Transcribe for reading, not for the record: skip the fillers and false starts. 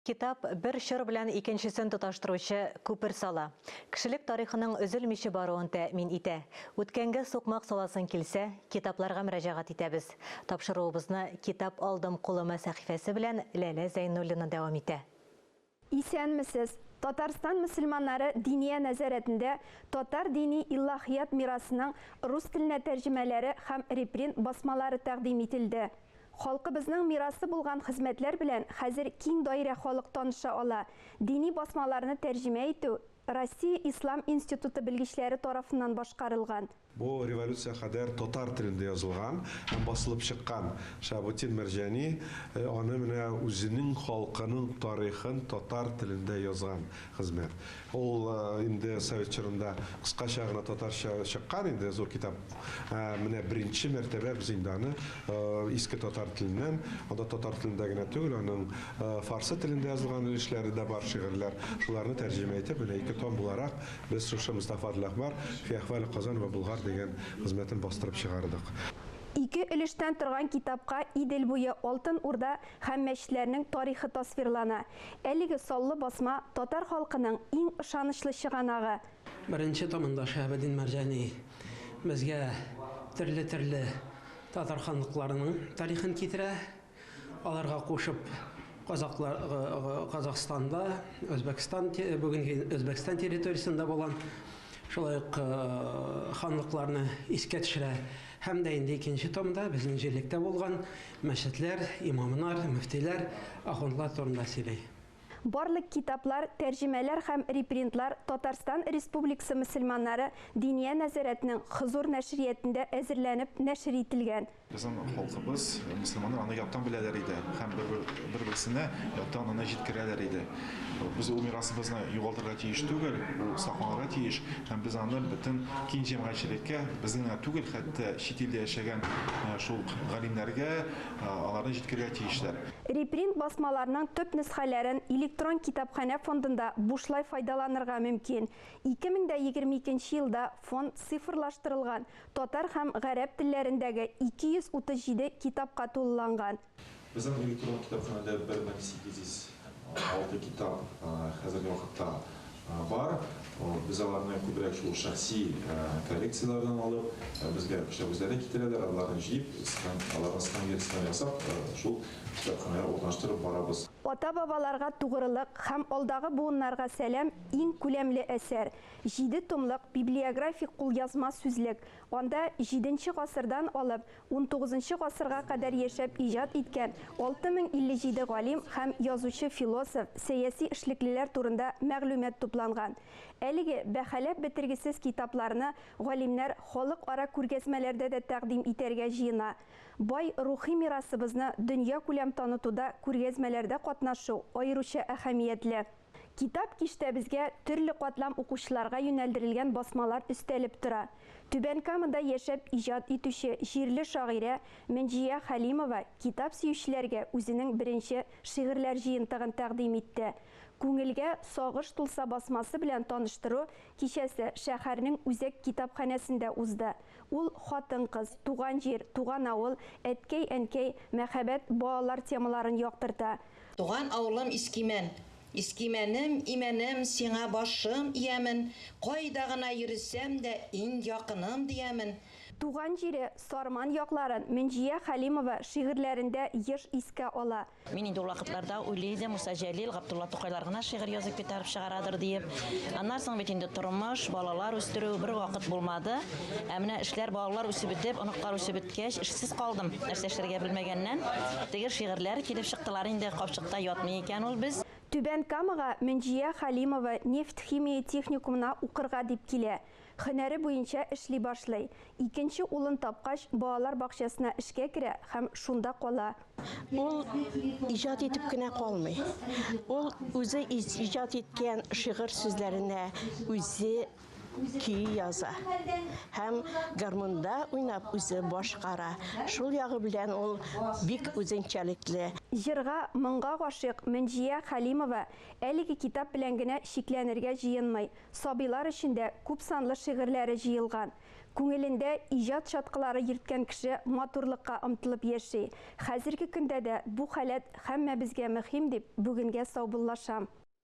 Китап бер шыр белән икенчесен тоташтыручы күпер сала. Кешелек тарихының өзелмичә баруын тәэмин итә. Үткәнгә сукмак саласын килсә, китапларга мөрәҗәгать итәбез. Тапшыруыбызны китап алдым кулыма сәхифәсе белән Ләлә Зәйнуллина дәвам итә. Исәнмесез, Татарстан мөселманнары диния нәзәрәтендә татар дини илаһият мирасының рус теленә тәрҗемәләре һәм репринт басмалары тәкъдим ителде. Халкыбызның мирасы булган хезмәтләр белән хәзер киң даирә халык таныша ала. Дини басмаларны тәрҗемә итү Россия Ислам институты белгечләре тарафыннан башкарылган. Бу революция кадәр татар телендә язылган һәм басылып чыккан Шабутин Мәрҗани аны менә үзенең халкының тарихын татар телендә язган хезмәт. Ул инде совет чорында кыскача гына татарча чыккан инде зур китап. Менә беренче мәртәбә без инде аны иске татар теленнән, анда татар телендә генә түгел, аның фарсы телендә язылган эшләре дә бар, шигырьләр. Шуларны тәрҗемә итеп, менә ике том буларак без шушы Мустафа Әхмәр, Фи әхвали Казан ва Болгар дигән хезмәтен бастырып чыгардык. Ике өлештән торган китапка Идел буе Алтын Урда һәм мәчетләрнең тарихы тасвирлана. Әлеге саллы басма татар халкының иң ышанычлы чыганагы. Беренче томында Шабутин Мәрҗани безгә төрле татар ханлыкларының тарихын китерә. Аларга кушып Казакстанда, бүгенге Өзбекстан территориясында булган шулай ханлыкларны искә төшерә. Һәм дә инде икенче томда безнең җирлектә булган мәчетләр, имамнар, мөфтиләр, ахунлар турында сөйли. Барлык китаплар, тәрҗемәләр һәм репринтлар Татарстан Республикасы мөселманнары диния нәзарәтенең Хозур нәшриятендә әзерләнеп нәшр ителгән. Bizim halkımız, Müslümanlar onu yaptan bileler idi. Hem birbirine yaptan ona җиткерәләр иде. Biz o mirasımızı югалтырга тиеш түгел, сакларга тиеш. Hem biz аны бөтен киң җәмәгатьчелеккә, безнең түгел, хәтта чит илдә яшәгән шул галимнәргә аларны җиткерергә тиешләр. Репринт басмаларының төп нөсхәләрен электрон китапханә фондында бушлай файдаланырга мөмкин. 2022 елда фонд цифрлаштырылган татар һәм гарәп телләрендәге 237 китапка тулыланган. Безнең электрон китапханәдә 1806 китап хәзерге вакытта бар. Biz аларны күбрәк шул шәхси коллекцияләрдән алып, безгә үзләре китерәләр, аларны җыеп, аларга скан ясап, шул китапханәгә урнаштырып барабыз. Ата-бабаларга тугрылык һәм алдагы буыннарга сәлам иң күләмле әсәр. 7 томлык библиографик кулъязма сүзлек. Анда 7нче гасырдан алып 19нчы гасырга кадәр яшәп иҗат иткән 6057 галим һәм язучы философ, сәяси эшлеклеләр турында мәгълүмат тупланган. Әлеге бәһаләп бетергесез китапларны галимнәр халык-ара күргәзмәләрдә дә тәкъдим итәргә җыена. Бай рухи мирасыбызны дөнья күләм танытуда күргәзмәләрдә катнашу аеруча әһәмиятле. Китап киштә безгә төрле катлам укучыларга юнәлдерелгән басмалар өстәлеп тора. Түбән Камада яшәп иҗат итүче җирле шагыйрә Мәнҗия Халимова китап сөючеләргә үзенең беренче шигырьләр җыентыгын тәкъдим итте. Күңелгә сагыш тулса басмасы белән таныштыру кичәсе шәһәрнең үзәк китапханәсендә узды. Ул хатын-кыз, туган җир, туган авыл, әткәй-әнкәй, мәхәббәт, балалар темаларын яктырта. Туган авылым Искимән. Искимәнем, имәнем, сиңа башым иямин, кайда гына йөрсәм дә иң якыным диямин. Туган җире Сарман якларын Мәнҗия Халимова шигырьләрендә еш искә ала. Мин инде ул вакытларда уйлыйдым, Муса Җәлил, Габдулла Тукайлар гына шигырь язып битәреп чыгарадыр диеп. Аннан соң бит инде тормыш, балалар үстерү бер вакыт булмады. Ә менә эшләр, балалар үсеп бетеп, оныклар үсеп беткәч, эшсез калдым. Нәрсә эшләргә белмәгәннән, теге шигырьләр килеп чыктылар инде, капчыкта ятмый икән ул без. Түбән Камага Мәнҗия Халимова нефть-химия техникумына укырга дип килә. Һөнәре буенча эшли башлый. Икенче улын тапкач, балалар бакчасына эшкә керә һәм шунда кала. Ул иҗат итеп кенә калмый. Ул үзе иҗат иткән шигырь сүзләренә үзе көй яза. Һәм гармунда уйнап үзе башкара. Шул ягы белән ул бик үзенчәлекле. Җырга моңга гашыйк Мәнҗия Халимова әлеге китап белән генә шикләнергә җыенмый. Сабыйлар өчен дә күп санлы шигырьләре җыелган. Күңелендә иҗат шаткылары йөрткән кеше матурлыкка омтылып яши. Хәзерге көндә дә бу халәт һәммәбезгә мөһим дип бүгенгә саубуллашам.